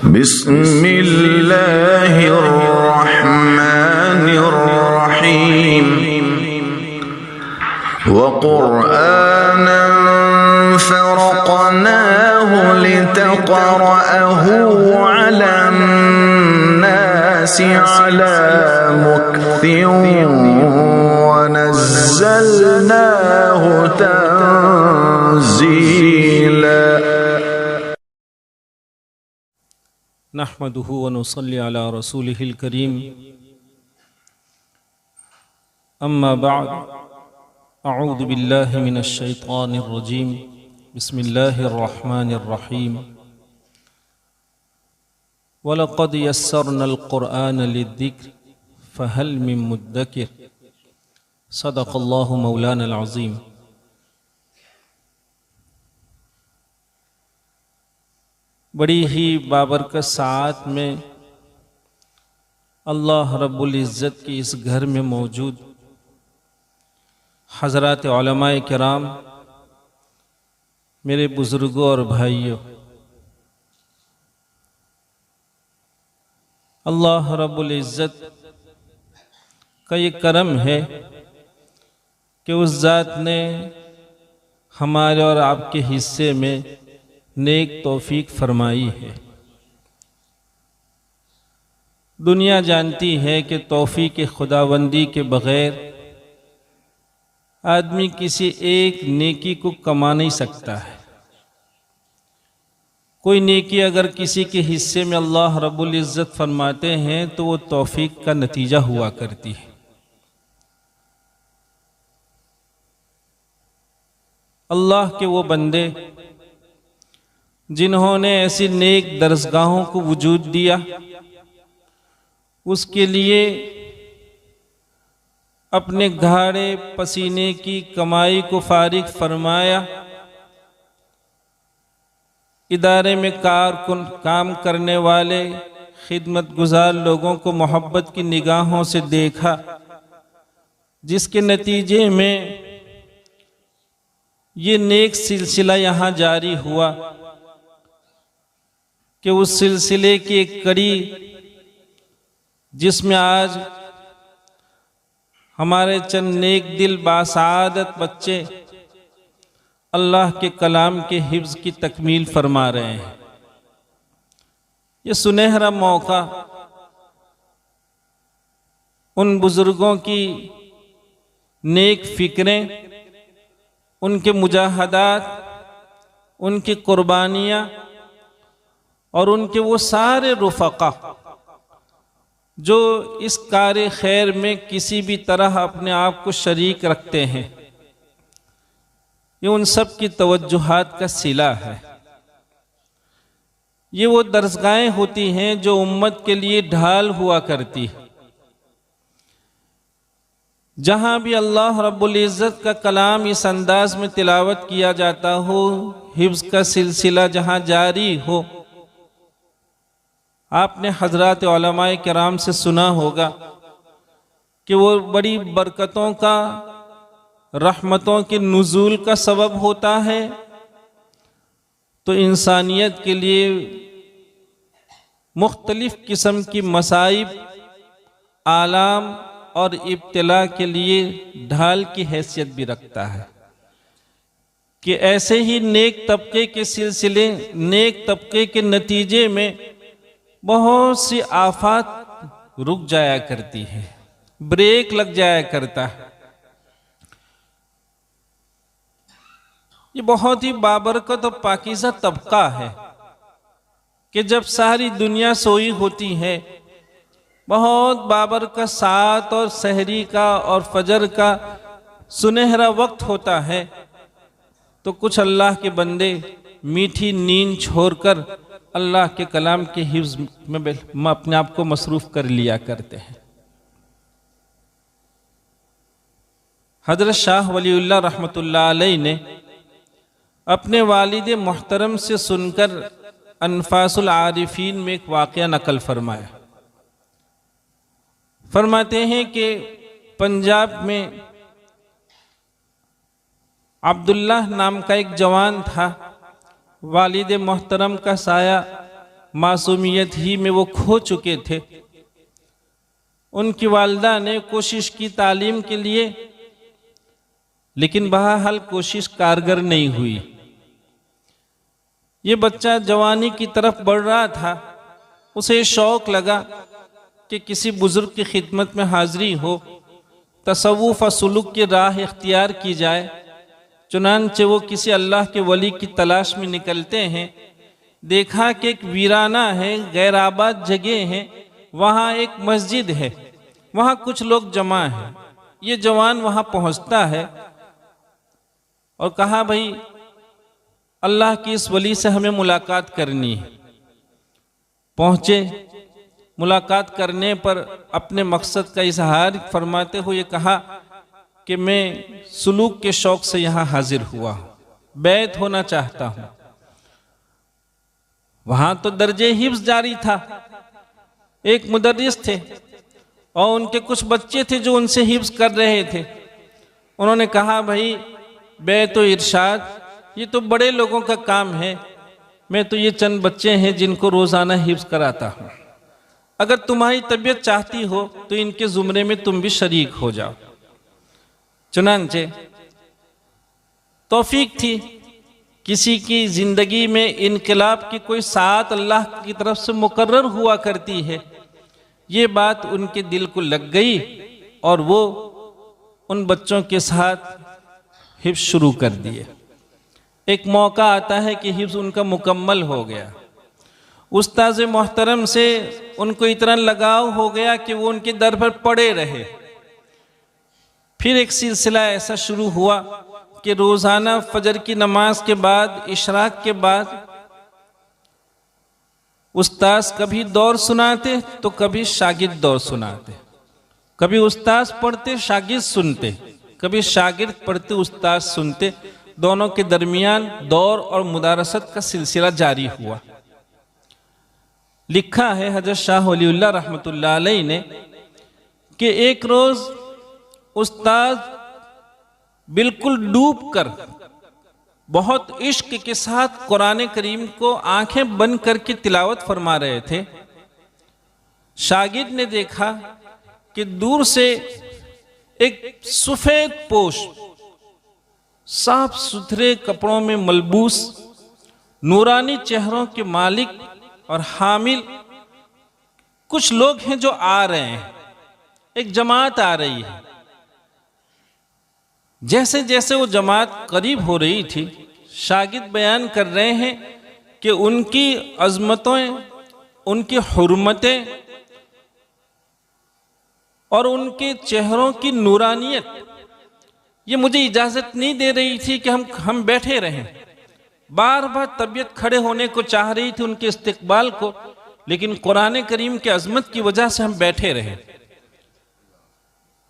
बिस्मिल्लाहिर्रहमानिर्रहीम वक़ुरआनन फ़रक़नाहु लितक़रअहु अलन्नासि अला मुक्थिन वनज़्ज़लनाहु तंज़ीला। नहमदुहु व नुसल्ली अला रसूलिहिल करीम। अम्मा बअद, अऊज़ु बिल्लाहि मिनश शैतानिर रजीम। बिस्मिल्लाहिर रहमानिर रहीम। वलक़द यस्सरनल क़ुरआन लिद्दिक्र फ़हल मिन मुद्दकिर। सदक़ल्लाहु मौलानल अज़ीम। बड़ी ही बाबरकत साथ में अल्लाह रब्बुल इज़्ज़त की इस घर में मौजूद हज़रात उलमाए किराम, मेरे बुज़ुर्गों और भाइयों, अल्लाह रब्बुल इज़्ज़त का ये करम है कि उस ज़ात ने हमारे और आपके हिस्से में नेक तौफीक फरमाई है। दुनिया जानती है कि तौफीक खुदावंदी के बग़ैर आदमी किसी एक नेकी को कमा नहीं सकता है। कोई नेकी अगर किसी के हिस्से में अल्लाह रब्बुल इज़्ज़त फरमाते हैं तो वो तौफीक का नतीजा हुआ करती है। अल्लाह के वो बंदे जिन्होंने ऐसी नेक दरसगाहों को वजूद दिया, उसके लिए अपने गाढ़े पसीने की कमाई को फारिग फरमाया, इदारे में काम करने वाले खिदमत गुजार लोगों को मोहब्बत की निगाहों से देखा, जिसके नतीजे में ये नेक सिलसिला यहाँ जारी हुआ कि उस सिलसिले की एक कड़ी जिसमें आज हमारे चंद नेक दिल बासादत बच्चे अल्लाह के कलाम के हिफ्ज़ की तकमील फरमा रहे हैं। ये सुनहरा मौका उन बुज़ुर्गों की नेक फ़िक्रें, उनके मुजाहदात, उनकी कुर्बानियाँ और उनके वो सारे रुफ़क़ा जो इस कार्य खैर में किसी भी तरह अपने आप को शरीक रखते हैं, ये उन सब की तवज्जुहात का सिला है। ये वो दरसगाहें होती हैं जो उम्मत के लिए ढाल हुआ करती है। जहाँ भी अल्लाह रब्बुल इज़्ज़त का कलाम इस अंदाज में तिलावत किया जाता हो, हिफ्ज़ का सिलसिला जहाँ जारी हो, आपने हज़रात उलमाए किराम से सुना होगा कि वो बड़ी बरकतों का, रहमतों के नुज़ूल का सबब होता है। तो इंसानियत के लिए मुख्तलिफ़ किस्म की मसाइब, आलाम और इब्तिला के लिए ढाल की हैसियत भी रखता है कि ऐसे ही नेक तबके के सिलसिले, नेक तबके के नतीजे में बहुत सी आफात रुक जाया करती है, ब्रेक लग जाया करता है। ये बहुत ही बाबरकत और पाकीज़ा तबका है कि जब सारी दुनिया सोई होती है, बहुत बाबरकत सात और सहरी का और फजर का सुनहरा वक्त होता है, तो कुछ अल्लाह के बंदे मीठी नींद छोड़कर अल्लाह के कलाम के हिफ्ज़ में अपने आप को मसरूफ़ कर लिया करते हैं। हज़रत शाह वलीउल्लाह रहमतुल्लाह अलैह ने अपने वालिद मोहतरम से सुनकर अनफासुल आरिफीन में एक वाक़या नकल फरमाया। फरमाते हैं कि पंजाब में अब्दुल्लाह नाम का एक जवान था। वालिद मोहतरम का साया मासूमियत ही में वो खो चुके थे। उनकी वालिदा ने कोशिश की तालीम के लिए, लेकिन बहरहाल कोशिश कारगर नहीं हुई। ये बच्चा जवानी की तरफ बढ़ रहा था, उसे शौक लगा कि किसी बुजुर्ग की खिदमत में हाजिरी हो, तसव्वुफ और सुलूक की राह इख्तियार की जाए। चुनांचे वो किसी अल्लाह के वली की तलाश में निकलते हैं। देखा कि एक वीराना है, गैर आबाद जगह है, वहाँ एक मस्जिद है, वहाँ कुछ लोग जमा हैं। ये जवान वहाँ पहुँचता है और कहा, भाई अल्लाह की इस वली से हमें मुलाकात करनी है। पहुँचे, मुलाकात करने पर अपने मकसद का इजहार फरमाते हुए कहा कि मैं सुलूक के शौक से यहाँ हाजिर हुआ हूँ, बैत होना चाहता हूँ। वहाँ तो दर्जे हिफ्ज़ जारी था। एक मुदर्रिस थे और उनके कुछ बच्चे थे जो उनसे हिफ्ज़ कर रहे थे। उन्होंने कहा, भाई बैत व इरशाद ये तो बड़े लोगों का काम है, मैं तो ये चंद बच्चे हैं जिनको रोज़ाना हिफ्ज़ कराता हूँ। अगर तुम्हारी तबीयत चाहती हो तो इनके ज़ुमरे में तुम भी शरीक हो जाओ। चुनांचे तौफीक थी, किसी की ज़िंदगी में इनकलाब की कोई सात अल्लाह की तरफ से मुकर्रर हुआ करती है। ये बात उनके दिल को लग गई और वो उन बच्चों के साथ हिफ्ज़ शुरू कर दिए। एक मौका आता है कि हिफ्ज़ उनका मुकम्मल हो गया। उस्ताद मोहतरम से उनको इतना लगाव हो गया कि वो उनके दर पर पड़े रहे। फिर एक सिलसिला ऐसा शुरू हुआ कि रोज़ाना फजर की नमाज के बाद, इशराक के बाद उस्ताद कभी दौर सुनाते तो कभी शागिर्द दौर सुनाते। कभी उस्ताद पढ़ते शागिर्द सुनते, कभी शागिर्द पढ़ते उस्ताद सुनते। दोनों के दरमियान दौर और मुदारसत का सिलसिला जारी हुआ। लिखा है हजरत शाह वलीउल्लाह रहमतुल्लाह अलैह ने कि एक रोज उस्ताद बिल्कुल डूब कर बहुत इश्क के साथ कुरान करीम को आंखें बंद करके तिलावत फरमा रहे थे। शागिर्द ने देखा कि दूर से एक सफेद पोश, साफ सुथरे कपड़ों में मलबूस, नूरानी चेहरों के मालिक और हामिल कुछ लोग हैं जो आ रहे हैं। एक जमात आ रही है। जैसे जैसे वो जमात करीब हो रही थी, शागिर्द बयान कर रहे हैं कि उनकी अजमतें, उनकी हुर्मतें और उनके चेहरों की नूरानियत ये मुझे इजाजत नहीं दे रही थी कि हम बैठे रहें। बार बार तबीयत खड़े होने को चाह रही थी उनके इस्तिकबाल को, लेकिन कुरान करीम के अजमत की वजह से हम बैठे रहे।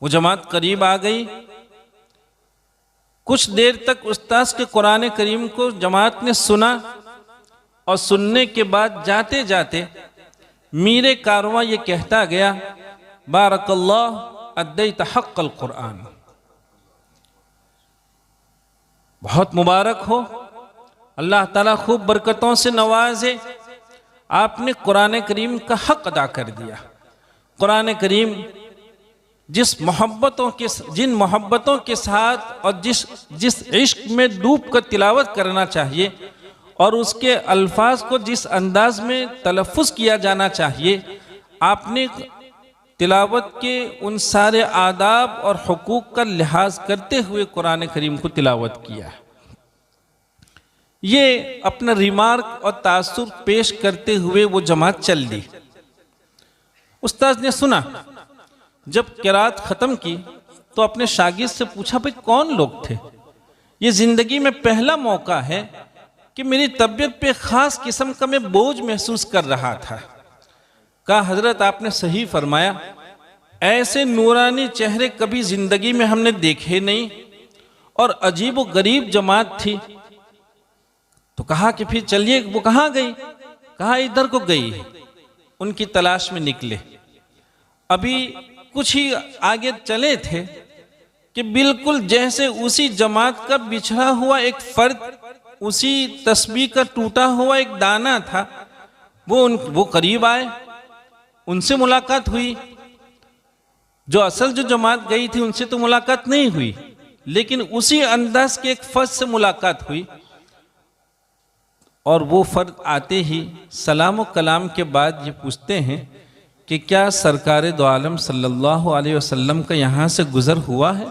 वो जमात करीब आ गई। कुछ देर तक उस्ताद के कुरान करीम को जमात ने सुना और सुनने के बाद जाते जाते मीरे कारवां ये कहता गया, बारकल्लाह अद्दैत हक़्क़ल कुरान। बहुत मुबारक हो, अल्लाह ताला खूब बरकतों से नवाजे, आपने कुरान करीम का हक अदा कर दिया। कुरान करीम जिन मोहब्बतों के साथ और जिस इश्क में डूब कर तिलावत करना चाहिए और उसके अल्फाज को जिस अंदाज में तलफ़ुज़ किया जाना चाहिए, आपने तिलावत के उन सारे आदाब और हुकूक का लिहाज करते हुए कुरान करीम को तिलावत किया। ये अपना रिमार्क और तासुर पेश करते हुए वो जमात चल दी। उस्ताद ने सुना, जब किरात ख़त्म की तो अपने शागिर्द से पूछा, भाई कौन लोग थे? ये ज़िंदगी में पहला मौका है कि मेरी तबीयत पे ख़ास किस्म का मैं बोझ महसूस कर रहा था। कहा, हजरत आपने सही फरमाया, ऐसे नूरानी चेहरे कभी ज़िंदगी में हमने देखे नहीं और अजीब व गरीब जमात थी। तो कहा कि फिर चलिए, वो कहाँ गई? कहा इधर को गई है। उनकी तलाश में निकले। अभी कुछ ही आगे चले थे कि बिल्कुल जैसे उसी जमात का बिछड़ा हुआ एक फर्द, उसी तस्बीह का टूटा हुआ एक दाना था, वो करीब आए, उनसे मुलाकात हुई। जो असल जो जमात गई थी उनसे तो मुलाकात नहीं हुई, लेकिन उसी अंदाज के एक फर्द से मुलाकात हुई। और वो फर्द आते ही सलाम व कलाम के बाद ये पूछते हैं कि क्या सरकार दो आलम सल्लल्लाहु अलैहि वसल्लम का यहाँ से गुजर हुआ है?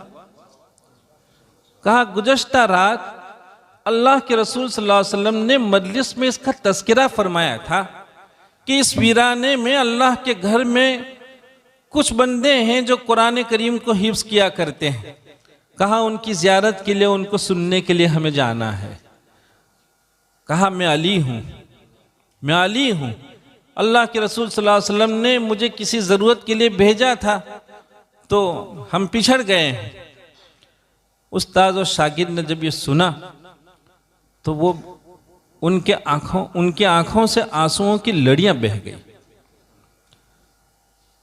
कहा गुज़श्ता रात अल्लाह के रसूल सल्लल्लाहु अलैहि वसल्लम ने मजलिस में इसका तज़किरा फरमाया था कि इस वीराने में अल्लाह के घर में कुछ बंदे हैं जो कुरान करीम को हिफ्ज़ किया करते हैं। कहा उनकी ज़ियारत के लिए, उनको सुनने के लिए हमें जाना है। कहा मैं अली हूँ, अल्लाह के रसूल सल्लल्लाहु अलैहि वसल्लम ने मुझे किसी ज़रूरत के लिए भेजा था तो हम पिछड़ गए हैं। उस्ताद और शागिर्द ने जब ये सुना तो वो उनके आंखों से आंसुओं की लड़ियां बह गई।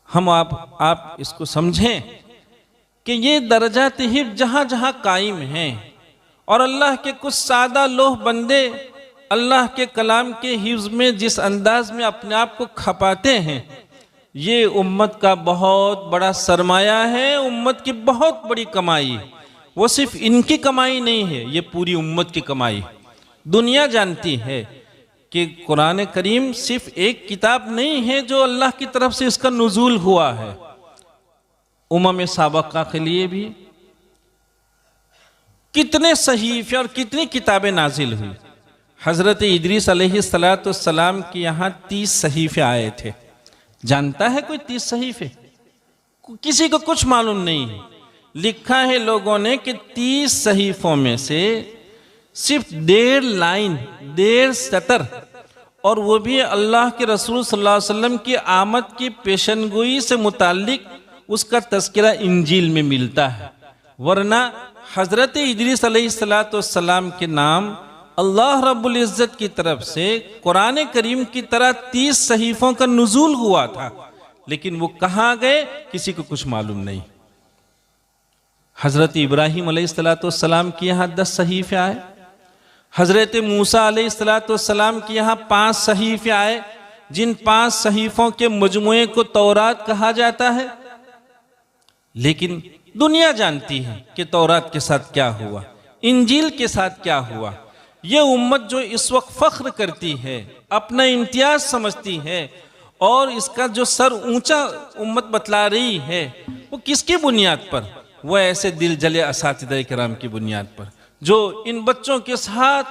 हम आप इसको समझें कि ये दर्जात हिफ्ज़ जहाँ जहाँ कायम हैं और अल्लाह के कुछ सादा लोह बंदे अल्लाह के कलाम के हिफ्ज़ में जिस अंदाज में अपने आप को खपाते हैं, ये उम्मत का बहुत बड़ा सरमाया है, उम्मत की बहुत बड़ी कमाई। वो सिर्फ इनकी कमाई नहीं है, ये पूरी उम्मत की कमाई। दुनिया जानती है कि कुरान करीम सिर्फ एक किताब नहीं है जो अल्लाह की तरफ से इसका नुज़ूल हुआ है। उम्म साबक़ा के लिए भी कितने सहीफ़े और कितनी किताबें नाजिल हुई। हज़रत इदरीस अलैहिस्सलाम के यहाँ 30 सहीफ़े आए थे। जानता है कोई 30 सहीफ़े? किसी को कुछ मालूम नहीं है। लिखा है लोगों ने कि 30 सहीफ़ों में से सिर्फ 1.5 लाइन, 1.5 सतर, और वो भी अल्लाह के रसूल सल्लल्लाहु अलैहि वसल्लम की आमद की पेशनगोई से मुताल्लिक उसका तज़किरा इंजील में मिलता है। वरना हज़रत इदरीस अलैहिस्सलाम के नाम अल्लाह रब्बुल इज़्ज़त की तरफ से कुरान करीम की तरह 30 सहीफ़ों का नुज़ूल हुआ था, लेकिन वो कहाँ गए किसी को कुछ मालूम नहीं। हज़रत इब्राहीम अलैहिस्सलाम के यहाँ 10 सहीफ़े आए, हज़रत मूसा अलैहिस्सलाम के यहाँ 5 सहीफ़े आए, जिन 5 सहीफ़ों के मजमुए को तौरात कहा जाता है। लेकिन दुनिया जानती है कि तौरात के साथ क्या हुआ, इंजील के साथ क्या हुआ। ये उम्मत जो इस वक्त फ़ख्र करती है, अपना इम्तियाज़ समझती है और इसका जो सर ऊंचा उम्मत बतला रही है, वो किसकी बुनियाद पर? वो ऐसे दिल जले असातिज़ा किराम की बुनियाद पर, जो इन बच्चों के साथ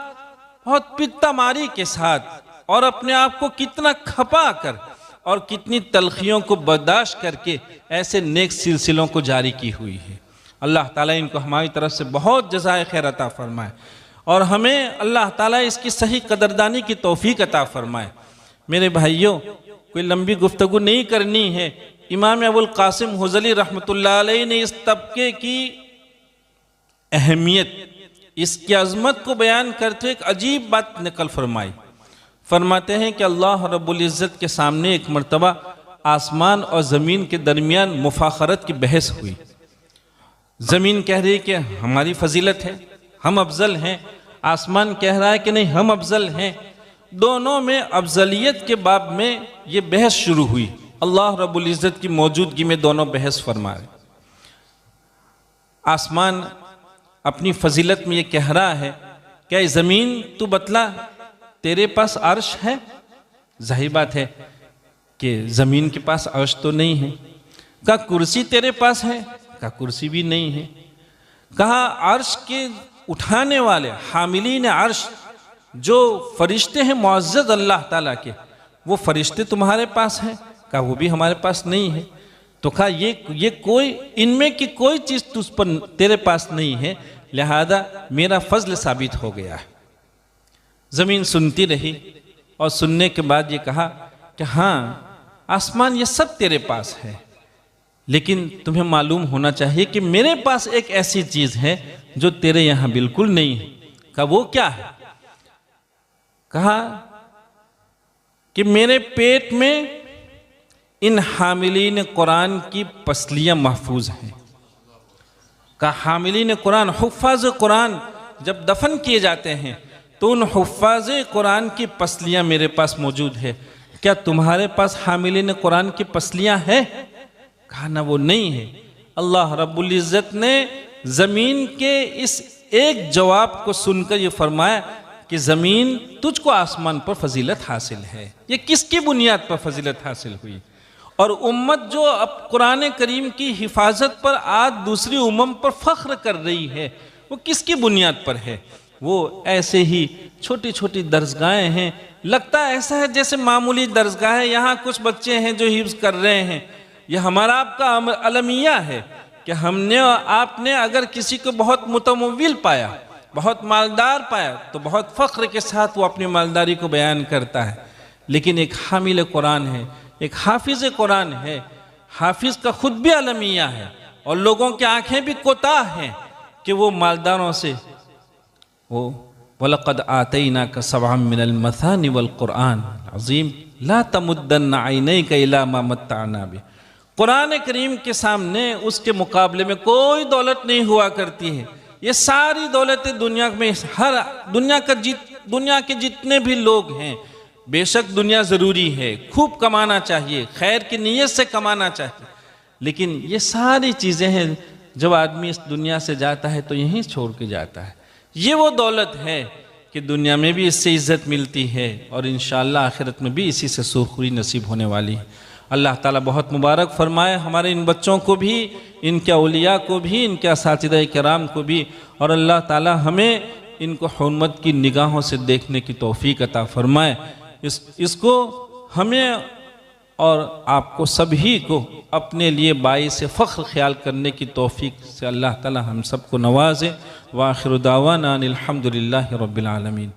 बहुत पित्तामारी के साथ और अपने आप को कितना खपा कर और कितनी तलखियों को बर्दाश्त करके ऐसे नेक सिलसिलों को जारी की हुई है। अल्लाह ताला इनको हमारी तरफ से बहुत जज़ाए खैर अता फरमाए और हमें अल्लाह ताला इसकी सही कदरदानी की तौफीक अता फरमाए। मेरे भाइयों, कोई लंबी गुफ्तगू नहीं करनी है। इमाम अबुल कासिम हुज़ली रहमतुल्लाह अलैह ने इस तबके की अहमियत, इसकी अज़मत को बयान करते हुए एक अजीब बात नकल फरमाई। फरमाते हैं कि अल्लाह रब्बुल इज़्ज़त के सामने एक मर्तबा आसमान और ज़मीन के दरमियान मुफाखरत की बहस हुई। ज़मीन कह रही है कि हमारी फजीलत है, हम अफजल हैं। आसमान कह रहा है कि नहीं, हम अफजल हैं। दोनों में अफजलियत के बाब में ये बहस शुरू हुई। अल्लाह रब्बुल इज़्ज़त की मौजूदगी में दोनों बहस फरमाए। आसमान अपनी फजीलत में ये कह रहा है, क्या ज़मीन तू बतला, तेरे पास अर्श है? जाहिर बात है कि ज़मीन के पास अर्श तो नहीं है। क्या कुर्सी तेरे पास है? क्या कुर्सी भी नहीं है। कहा अर्श के उठाने वाले हामिलीन अर्श जो फरिश्ते हैं मुअज़्ज़ज़ अल्लाह ताला के, वो फरिश्ते तुम्हारे पास हैं? कहा वो भी हमारे पास नहीं है। तो कहा ये कोई इनमें की कोई चीज़ तुझ पर तेरे पास नहीं है, लिहाजा मेरा फजल साबित हो गया है। ज़मीन सुनती रही और सुनने के बाद ये कहा कि हाँ आसमान ये सब तेरे पास है, लेकिन तुम्हें मालूम होना चाहिए कि मेरे पास एक ऐसी चीज़ है जो तेरे यहाँ बिल्कुल नहीं है। कहा वो क्या है? कहा कि मेरे पेट में इन हामिलीन कुरान की पसलियाँ महफूज हैं। कहा हामिलीन कुरान, हुफ़्फ़ाज़ कुरान जब दफन किए जाते हैं तो उन हुफ़्फ़ाज़ कुरान की पसलियाँ मेरे पास मौजूद है। क्या तुम्हारे पास हामिलीन कुरान की पसलियां हैं? कहा ना, वो नहीं है। अल्लाह रब्बुल इज़्ज़त ने ज़मीन के इस एक जवाब को सुनकर ये फरमाया कि ज़मीन तुझको आसमान पर फजीलत हासिल है। ये किसकी बुनियाद पर फजीलत हासिल हुई? और उम्मत जो अब कुरान करीम की हिफाजत पर आज दूसरी उम्म पर फ़ख्र कर रही है, वो किसकी बुनियाद पर है? वो ऐसे ही छोटी छोटी दरसगाहें हैं। लगता ऐसा है जैसे मामूली दरसगाह है, यहाँ कुछ बच्चे हैं जो हिफ्ज़ कर रहे हैं। यह हमारा आपका अलमिया है कि हमने आपने अगर किसी को बहुत मुतमव्विल पाया, बहुत मालदार पाया, तो बहुत फ़ख्र के साथ वो अपनी मालदारी को बयान करता है। लेकिन एक हामिल कुरान है, एक हाफिज़ कुरान है, हाफिज़ का खुद भी अलमिया है और लोगों की आंखें भी कोताह हैं कि वो मालदारों से वो वलक़द आतैनाका सबअम मिनल मसानी वल कुरान अज़ीम ला तमुद्दन्ना ऐनैका इला मा मत्तअना बिही। कुरान करीम के सामने उसके मुकाबले में कोई दौलत नहीं हुआ करती है। ये सारी दौलतें दुनिया में, हर दुनिया के जितने भी लोग हैं, बेशक दुनिया ज़रूरी है, खूब कमाना चाहिए, खैर की नीयत से कमाना चाहिए, लेकिन ये सारी चीज़ें हैं, जब आदमी इस दुनिया से जाता है तो यहीं छोड़ के जाता है। ये वो दौलत है कि दुनिया में भी इससे इज़्ज़त मिलती है और इंशाअल्लाह आखिरत में भी इसी से सुरखुरी नसीब होने वाली है। अल्लाह ताला बहुत मुबारक फरमाए हमारे इन बच्चों को भी, इनके औलिया को भी, इनके असातिज़ा किराम को भी, और अल्लाह ताला हमें इनको हुर्मत की निगाहों से देखने की तौफीक अता फरमाए। इसको हमें और आपको सभी को अपने लिए बाइस फ़ख्र ख्याल करने की तौफीक से अल्लाह ताला हम सबको नवाज़े। व आखिर दावाना अनिल हम्दुलिल्लाहि रब्बिल आलमीन।